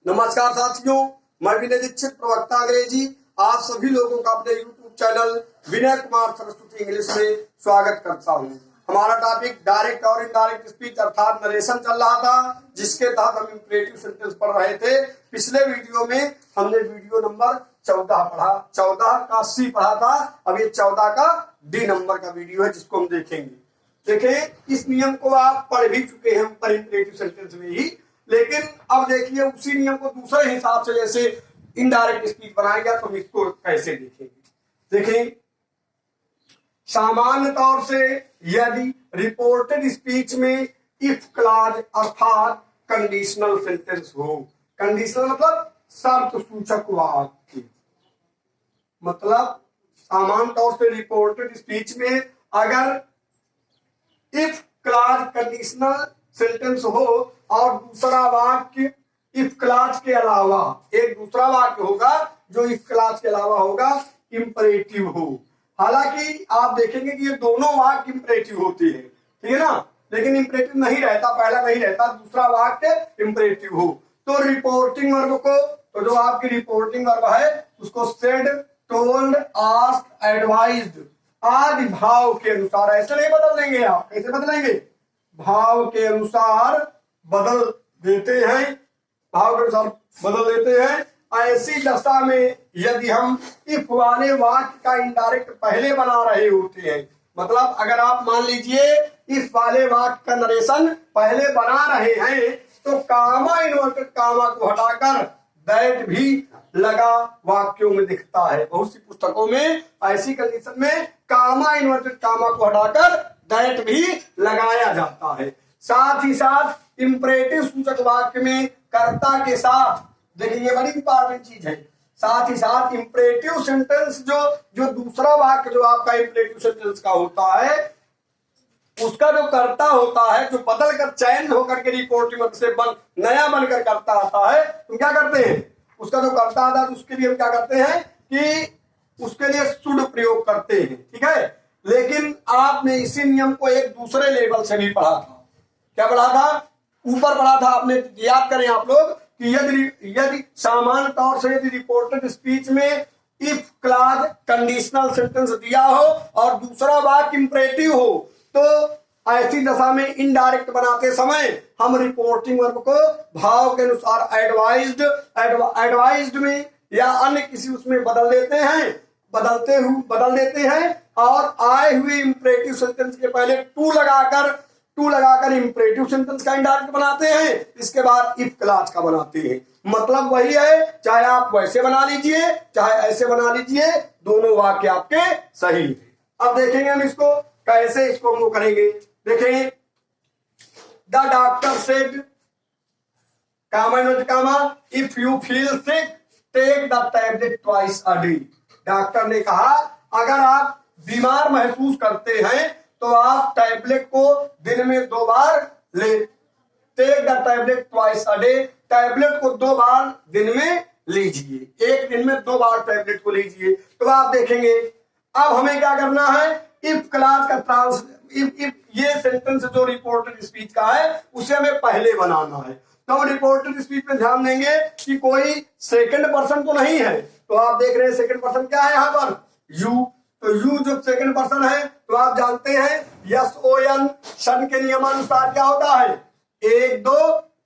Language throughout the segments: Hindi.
नमस्कार साथियों, मैं विनय दीक्षित, प्रवक्ता अंग्रेजी। आप सभी लोगों का अपने YouTube channel Vinay Kumar Saraswati English में स्वागत करता हूं। हमारा टॉपिक डायरेक्ट और इनडायरेक्ट स्पीच अर्थात नरेशन चल रहा था, जिसके तहत हम इंपरेटिव सेंटेंस पढ़ रहे थे। पिछले वीडियो में हमने वीडियो नंबर 14 पढ़ा, 14 का C पढ़ा था। अब ये 14 का D नंबर का वीडियो है, जिसको हम देखेंगे। देखें, इस नियम को आप पढ़ भी चुके हैं ऊपर इंपरेटिव सेंटेंस में ही, लेकिन अब देखिए उसी नियम को दूसरे हिसाब से जैसे इनडायरेक्ट स्पीच बनाया गया, तो हम इसको कैसे देखेंगे। देखें, सामान्य तौर से यदि रिपोर्टेड स्पीच में इफ क्लॉज अर्थात कंडीशनल सेंटेंस हो, कंडीशनल मतलब शर्त सूचक वाक्य, मतलब सामान्य तौर से रिपोर्टेड स्पीच में अगर इफ क्लॉज कंडीशनल सेंटेंस हो और दूसरा वाक्य इफ क्लॉज के अलावा एक दूसरा वाक्य होगा जो इफ क्लॉज के अलावा होगा, इंपरेटिव हो। हालांकि आप देखेंगे कि ये दोनों वाक्य इंपरेटिव होते हैं, ठीक है ना, लेकिन इंपरेटिव नहीं रहता, पहला नहीं रहता, दूसरा वाक्य इंपरेटिव हो। तो रिपोर्टिंग वर्ब को, तो जो आपकी रिपोर्टिंग वर्ब है उसको सेड, टोल्ड, आस्क्ड, एडवाइज्ड आदि भाव के अनुसार, ऐसे नहीं बदल देंगे आप। कैसे बदलेंगे? भाव के अनुसार बदल देते हैं, भाव के अनुसार बदल देते हैं। ऐसी दशा में यदि हम इफ वाले वाक्य का इनडायरेक्ट पहले बना रहे होते हैं, मतलब अगर आप मान लीजिए इफ वाले वाक्य का नरेशन पहले बना रहे हैं, तो कामा इन्वर्टेड कामा को हटाकर दैट भी लगा वाक्यों में दिखता है। बहुत सी पुस्तकों में ऐसी कंडीशन में कामा इन्वर्टेड कामा को हटाकर दैट भी लगाया जाता है। साथ ही साथ इंपरेटिव सूचक वाक्य में कर्ता के साथ, देखिए बड़ी इंपॉर्टेंट चीज है, साथ ही साथ इंपरेटिव सेंटेंस जो दूसरा वाक्य जो आपका इंपरेटिव सेंटेंस का होता है, उसका जो कर्ता होता है, जो बदल कर चयन होकर के रिपोर्टिंग से नया बनकर कर्ता आता है, तो क्या करते हैं, उसका जो कर्ता आता है उसके लिए हम क्या करते हैं कि उसके लिए शुड प्रयोग करते हैं, ठीक है। लेकिन आपने इसी नियम को एक दूसरे लेवल से भी पढ़ा था। क्या पढ़ा था? ऊपर पढ़ा था आपने, याद करें आप लोग कि यदि सामान्य तौर से यदि रिपोर्टेड स्पीच में इफ क्लॉज कंडीशनल सेंटेंस दिया हो और दूसरा वाक्य इंपरेटिव हो, तो ऐसी दशा में इनडायरेक्ट बनाते समय हम रिपोर्टिंग वर्ब को भाव के अनुसार एडवाइज्ड में या अन्य किसी उसमें बदल देते हैं और आए हुए इंपरेटिव सेंटेंस के पहले टू लगाकर इंपरेटिव सेंटेंस का इनडायरेक्ट बनाते हैं, इसके बाद इफ क्लॉज का बनाते हैं। मतलब वही है, चाहे आप वैसे बना लीजिए चाहे ऐसे बना लीजिए, दोनों वाक्य आपके सही है। अब देखेंगे हम इसको कैसे, इसको हम करेंगे। देखें, the doctor said comma if you feel sick take the tablet twice a day. Doctor ने कहा अगर आप बीमार महसूस करते हैं तो आप टैबलेट को दिन में 2 बार ले। Take the tablet twice a day, tablet को 2 बार दिन में लीजिए, एक दिन में 2 बार टैबलेट को लीजिए। तो आप देखेंगे अब हमें क्या करना है, इफ क्लॉज का इफ ये सेंटेंस जो रिपोर्टेड स्पीच का है उसे हमें पहले बनाना है। तो हम रिपोर्टेड स्पीच में ध्यान देंगे कि कोई सेकंड पर्सन तो नहीं है, तो आप देख रहे हैं सेकंड पर्सन क्या है यहाँ पर, यू। तो यू जो सेकंड पर्सन है, तो आप जानते हैं यस ओ एन सन के नियमानुसार क्या होता है, 1 2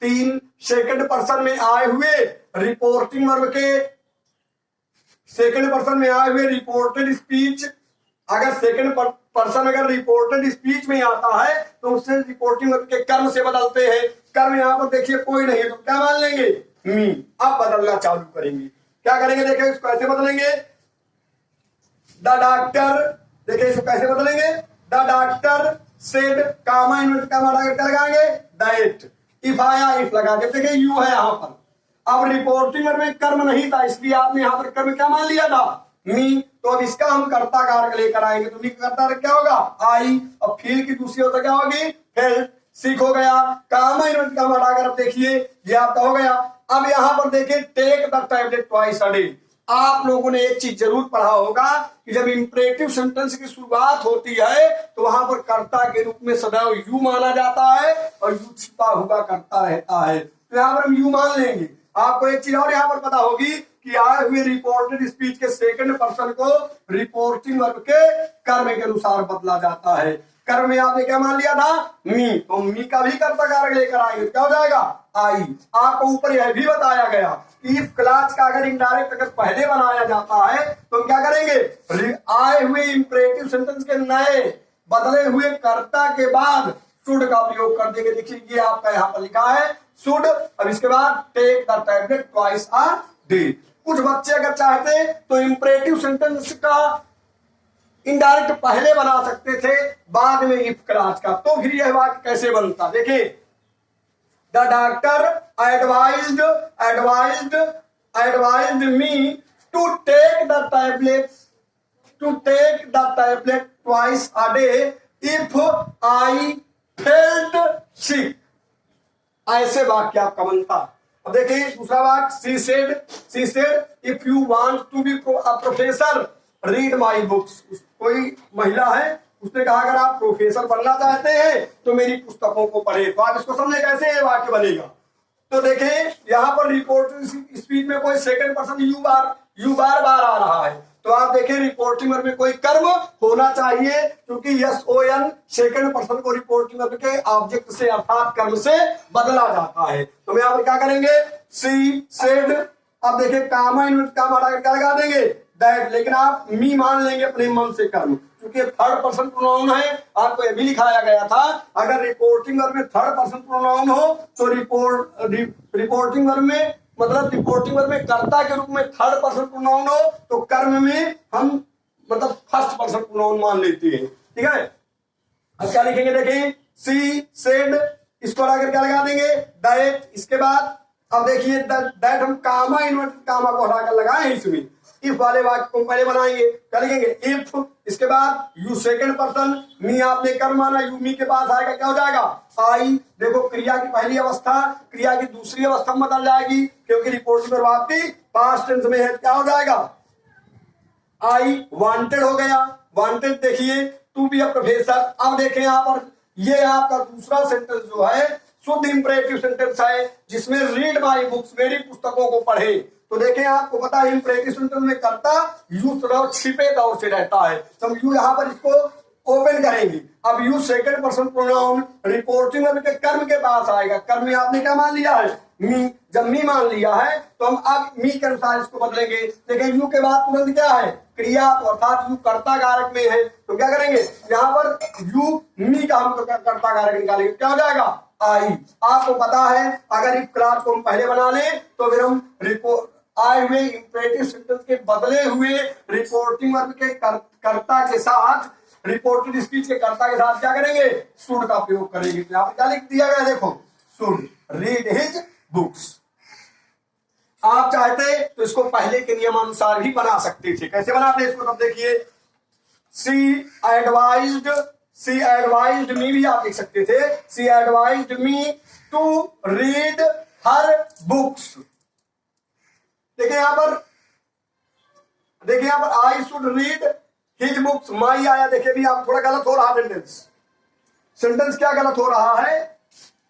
3 सेकंड पर्सन में आए हुए रिपोर्टिंग वर्ब के, सेकंड पर्सन में आए हुए रिपोर्टेड स्पीच, अगर सेकंड पर्सन अगर रिपोर्टेड स्पीच में आता है तो उससे रिपोर्टिंग वर्ब के कर्म से बदलते हैं। कर्म यहाँ पर देखिए कोई नहीं है, तो क्या मान लेंगे, मी। अब बदलना चालू करेंगे, क्या करेंगे, देखिए इसको कैसे बदलेंगे, द डॉक्टर, देखिए इसको कैसे बदलेंगे, the doctor said comma inverted comma लगाएंगे दैट, इफ आया इफ लगा के, देखिए यू है यहाँ पर। अब रिपोर्टिंग वर्ब में कर्म नहीं था, इसलिए आपने यहाँ पर कर्म क्या मान लिया था, मी। तो अब इसका हम कर्ता कारक लेकर आएंगे, तो मी का कर्ता क्या होगा, आई। अब फील की दूसरी होता क्या होगी, फेल्ट। सीख हो गया, कामा इन्वर्टेड कामा हटाकर अब देखिए ये आपका हो गया। अब यहाँ पर देखिए take the tablet twice a day. आप लोगों ने एक चीज जरूर पढ़ा होगा कि जब इंपरेटिव सेंटेंस की शुरुआत होती है तो वहां पर कर्ता के रूप में सदैव यू माना जाता है और यू छिपा हुआ कर्ता रहता है, तो यहाँ पर हम यू मान लेंगे। आपको एक चीज और यहाँ पर पता होगी कि आए हुए रिपोर्टेड स्पीच के सेकंड पर्सन को रिपोर्टिंग वर्ब के कर्म के अनुसार बदला जाता है। कर्म में आपने क्या मान लिया था? मी, तो मी का भी कर्ता कारक लेकर आएंगे, क्या हो जाएगा? आई। आपको ऊपर यह भी बताया गया कि इफ क्लास का अगर इनडायरेक्ट अगर पहले बनाया जाता है तो हम क्या करेंगे? आए हुए इंपरेटिव सेंटेंस के नए बदले हुए कर्ता के बाद शुड का प्रयोग कर देंगे। देखिए ये आपका यहाँ पर लिखा है शुड, अब इसके बाद take the tablet twice a day. कुछ बच्चे अगर चाहते तो इंपरेटिव सेंटेंस का इनडायरेक्ट पहले बना सकते थे, बाद में इफ क्लास का, तो फिर यह वाक्य कैसे बनता? देखिए the doctor advised me to take the tablet twice a day if I felt sick. ऐसे वाक्य आपका बनता। अब देखिए दूसरा वाक्य she said if you want to be a professor read my books. कोई महिला है, उसने कहा अगर आप प्रोफेसर बनना चाहते हैं तो मेरी पुस्तकों को पढ़े। तो आप इसको समझे कैसे ये वाक्य बनेगा? तो देखिए यहाँ पर रिपोर्टिंग स्पीच में कोई सेकंड पर्सन यू बार बार आ रहा है, तो आप देखिए रिपोर्टिंग वर्ब में कोई कर्म होना चाहिए, क्योंकि SON सेकंड पर्सन को रिपोर्टिंग वर्ब के ऑब्जेक्ट से अर्थात कर्म से बदला जाता है। तो हम यहाँ पर क्या करेंगे? She said. अब देखिए कामा इन्वर्ट कामा क्या लगा देंगे? दैट, लेकिन आप मी मान लेंगे अपने मन से कर्म, क्योंकि थर्ड पर्सन प्रोनाउन है। आपको यह भी लिखाया गया था अगर रिपोर्टिंग वर्ब में थर्ड पर्सन प्रोनाउन हो तो रिपोर्टिंग वर्ब में मतलब रिपोर्टिंग वर्ब में कर्ता के रूप में थर्ड पर्सन प्रोनाउन हो तो कर्म में हम मतलब फर्स्ट पर्सन प्रोनाउन मान लेते हैं। ठीक है, अब क्या लिखेंगे? देखिए सी सेड, इसको लगाकर क्या लगा देंगे? दैट। इसके बाद अब देखिए दैट हम कामा इन्वर्टेड कामा को हटाकर लगाए इसमें। इफ वाले वाक्य को पहले बनाएंगे, क्या लिखेंगे? इफ। इसके बाद यू सेकंड पर्सन, मी आपने कर्म माना, यू मी के पास आएगा, क्या हो जाएगा? आई। देखो क्रिया की पहली अवस्था क्रिया की दूसरी अवस्था में बदल जाएगी, क्योंकि रिपोर्टिंग वर्ब आपकी पास्ट टेंस में है, क्या हो जाएगा? आई वांटेड हो गया। वांटेड देखिए टू बी अ प्रोफेसर। अब देखें यहाँ पर ये आपका दूसरा सेंटेंस जो है शुद्ध इंपरेटिव सेंटेंस है, जिसमें रीड माई बुक्स, मेरी पुस्तकों को पढ़े। तो देखें आपको पता है इंपरेटिव सेंटेंस में कर्ता यू छिपे तौर से रहता है, तो यू यहाँ पर इसको ओपन करेंगे। अब you second person pronoun reporting verb के कर्म के पास आएगा। कर्म में आपने क्या मान लिया है? मी। जब मी मान लिया है तो हम अब मी के अनुसार इसको बदलेंगे। लेकिन यू के बाद तुरंत क्या है? क्रिया, तो अर्थात यू कर्ता कारक में है, तो क्या करेंगे? यहाँ पर यू मी का हम कर्ता कारक निकालेंगे, क्या हो जाएगा? आई। आपको पता है अगर इफ क्लास को हम पहले बना लें तो फिर हम आए हुए इंपरेटिव सेंटेंस के बदले हुए रिपोर्टिंग वर्ब के कर्ता के साथ रिपोर्टेड स्पीच के कर्ता के साथ क्या करेंगे? शुड का प्रयोग करेंगे। यहाँ पर क्या लिख दिया गया? देखो शुड रीड हिज बुक्स। आप चाहते तो इसको पहले के नियमानुसार भी बना सकते थे। कैसे बनाते इसको? तब देखिए सी एडवाइज्ड मी भी आप लिख सकते थे। She advised me to read her books. देखिए यहाँ पर I should read his books. My आया, देखिए भी आप थोड़ा गलत हो रहा सेंटेंस क्या गलत हो रहा है?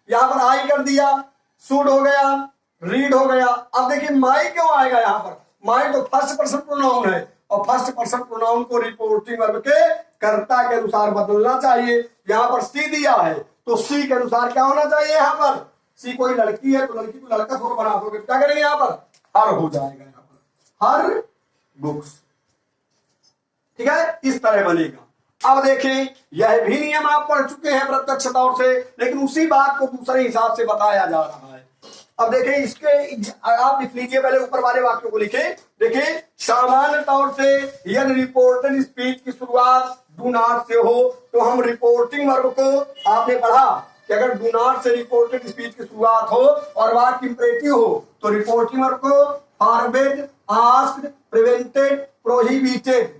यहाँ पर आई कर दिया, शुड हो गया, रीड हो गया। अब देखिए माई क्यों आएगा यहाँ पर? माई तो फर्स्ट पर्सन प्रोनाउन है, और फर्स्ट पर्सन प्रोनाउन को रिपोर्टिंग वर्ब के कर्ता के अनुसार बदलना चाहिए। यहाँ पर सी दिया है तो सी के अनुसार क्या होना चाहिए? यहाँ पर सी कोई लड़की है तो लड़की को लड़का थोड़ा बना दोगे, क्या करेंगे? यहाँ पर हर हो जाएगा, यहाँ पर हर बुक्स। ठीक है, इस तरह बनेगा। अब देखें यह भी नियम आप पढ़ चुके हैं प्रत्यक्ष तौर से, लेकिन उसी बात को दूसरे हिसाब से बताया जा रहा है। अब देखें इसके आप लिख लीजिए, पहले ऊपर वाले वाक्यों को लिखें। देखिए सामान्य तौर से यदि रिपोर्टेड स्पीच की शुरुआत डू नॉट से हो तो हम रिपोर्टिंग वर्ब को आपने पढ़ा कि अगर डू नॉट से रिपोर्टेड स्पीच की शुरुआत हो और वाक्य इंपरेटिव हो तो रिपोर्टिंग वर्ब को फॉरबिड, आस्क्ड, प्रिवेंटेड, प्रोहिबिटेड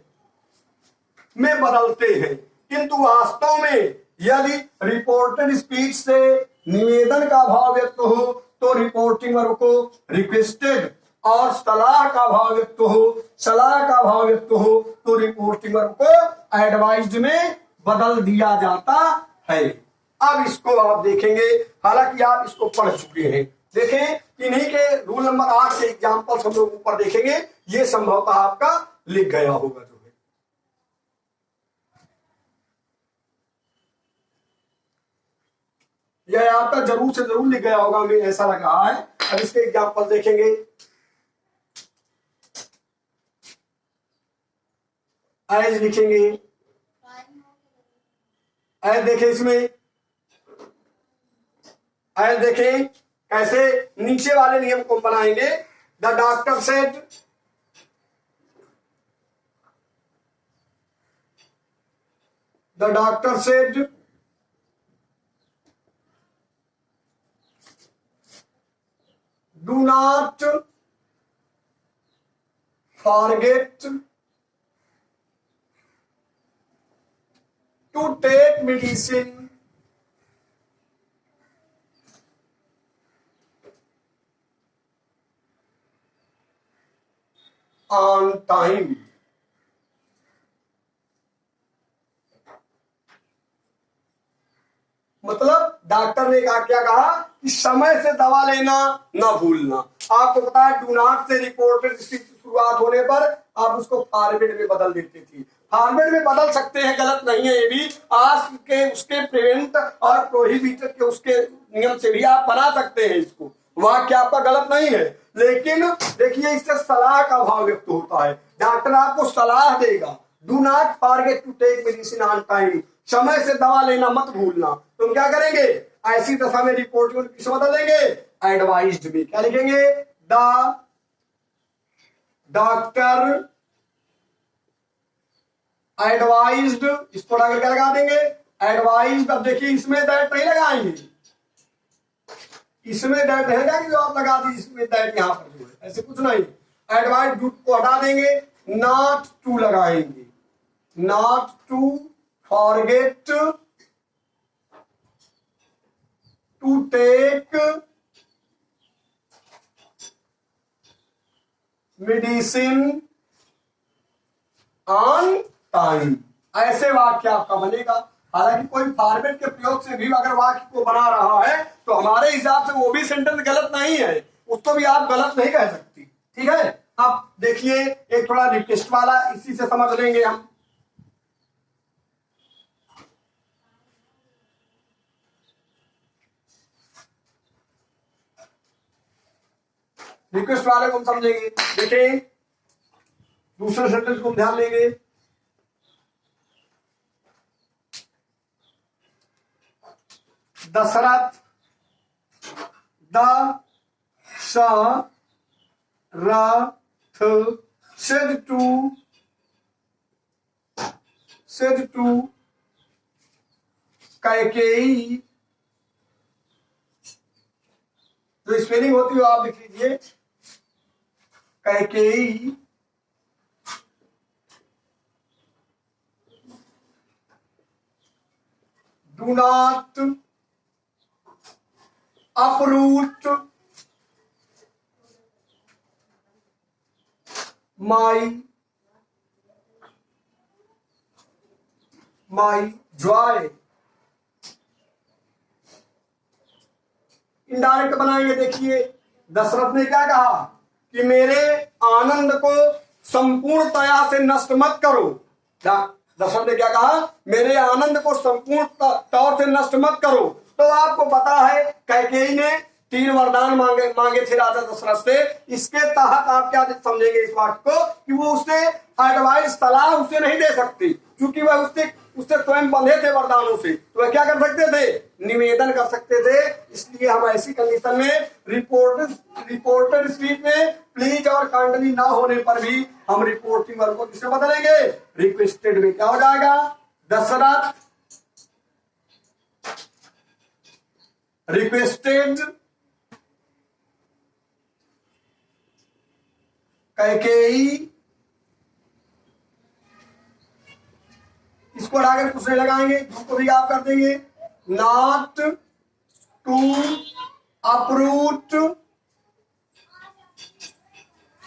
में बदलते हैं। किंतु वास्तव में यदि रिपोर्टेड स्पीच से निवेदन का भाव व्यक्त हो तो रिपोर्टिंग वर्ब को रिक्वेस्टेड, और सलाह का भाव व्यक्त हो तो रिपोर्टिंग वर्ब को एडवाइज्ड में बदल दिया जाता है। अब इसको आप देखेंगे, हालांकि आप इसको पढ़ चुके हैं, देखें इन्हीं के रूल नंबर 8 के एग्जाम्पल्स हम लोग ऊपर देखेंगे, ये संभवतः आपका लिख गया होगा जो है। यह आपका जरूर से जरूर लिख गया होगा, हमें ऐसा लग रहा है। अब इसके एग्जाम्पल देखेंगे। एज लिखेंगे, एज देखें इसमें, एज देखें कैसे नीचे वाले नियम को बनाएंगे। The doctor said, the doctor said do not forget to take medicine on time. मतलब डॉक्टर ने क्या कहा कि समय से दवा लेना ना भूलना। आपको पता है डू नॉट से रिपोर्टेड स्पीच शुरुआत होने पर आप उसको फॉरवर्ड में बदल देते थे। फॉरवर्ड में बदल सकते हैं, गलत नहीं है ये भी। आज के उसके प्रिवेंट और प्रोहिबिटेड के उसके नियम से भी आप बना सकते हैं इसको, वाक्य आपका गलत नहीं है। लेकिन देखिए इससे सलाह का भाव व्यक्त होता है। डॉक्टर आपको सलाह देगा, do not forget to take medicine on time, समय से दवा लेना मत भूलना। तुम क्या करेंगे, ऐसी दशा में रिपोर्ट को किस बदल देंगे, एडवाइज्ड में। क्या लिखेंगे, द डॉक्टर एडवाइज्ड, इस थोड़ा क्या लगा देंगे, एडवाइज्ड। अब देखिए इसमें दैट नहीं लगाएंगे, इसमें दैट है क्या कि जो आप लगा दी इसमें दैट, यहां पर जो है ऐसे कुछ नहीं। एडवाइज्ड को हटा देंगे, नॉट टू लगाएंगे, not to forget to take medicine on time. ऐसे वाक्य आपका बनेगा। हालांकि कोई फॉर्मेट के प्रयोग से भी अगर वाक्य को बना रहा है तो हमारे हिसाब से वो भी सेंटेंस गलत नहीं है, उसको भी आप गलत नहीं कह सकती। ठीक है, अब देखिए एक थोड़ा रिक्वेस्ट वाला, इसी से समझ लेंगे हम। रिक्वेस्ट वाले को हम समझेंगे। देखिए दूसरे सेंटेंस को ध्यान देंगे। दशरथ द स र थ said to कैकेयी, जो स्पेलिंग होती है आप लिख लीजिए, Kaikeyi do not uproot my joy। Indirect बनाएंगे। देखिए दशरथ ने क्या कहा कि मेरे आनंद को संपूर्णतया से नष्ट मत करो। दशरथ ने क्या कहा, मेरे आनंद को संपूर्ण तौर से नष्ट मत करो। तो आपको पता है कैकेयी ने 3 वरदान मांगे थे राजा दशरथ से। इसके तहत आप क्या समझेंगे इस वाक्य को कि वो उससे एडवाइस, सलाह उसे नहीं दे सकती, क्योंकि वह उससे स्वयं बंधे थे वरदानों से। तो वह क्या कर सकते थे, निवेदन कर सकते थे। इसलिए हम ऐसी कंडीशन में रिपोर्टेड स्पीच में प्लीज और काइंडली ना होने पर भी हम रिपोर्टिंग वर्ब को किससे बदलेंगे, रिक्वेस्टेड में। क्या हो जाएगा, दशरथ रिक्वेस्टेड कैकेयी। इसको हटाकर कुछ नहीं लगाएंगे, इसको भी आप कर देंगे, नॉट टू अपरूट।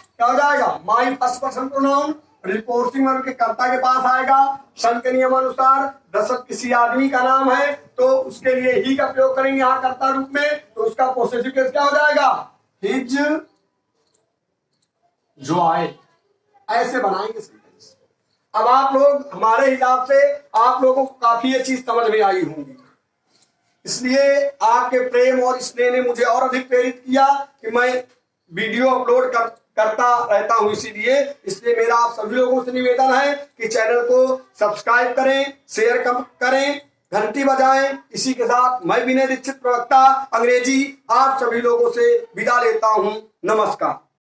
क्या हो जाएगा, my first person pronoun reporting verb के कर्ता के पास आएगा। सन के नियम अनुसार दशरथ किसी आदमी का नाम है तो उसके लिए ही का प्रयोग करेंगे यहाँ कर्ता रूप में। तो तो उसका पोसेसिव केस क्या हो जाएगा? His Joy. ऐसे बनाएंगे सेंटेंस। अब आप लोग हमारे हिसाब से आप लोगों को काफी ये चीज समझ में आई होंगी, इसलिए आपके प्रेम और स्नेह ने मुझे और अधिक प्रेरित किया कि मैं वीडियो अपलोड करता रहता हूं। इसलिए मेरा आप सभी लोगों से निवेदन है कि चैनल को सब्सक्राइब करें, शेयर करें, घंटी बजाएं। इसी के साथ मैं विनय दीक्षित प्रवक्ता अंग्रेजी आप सभी लोगों से विदा लेता हूं। नमस्कार।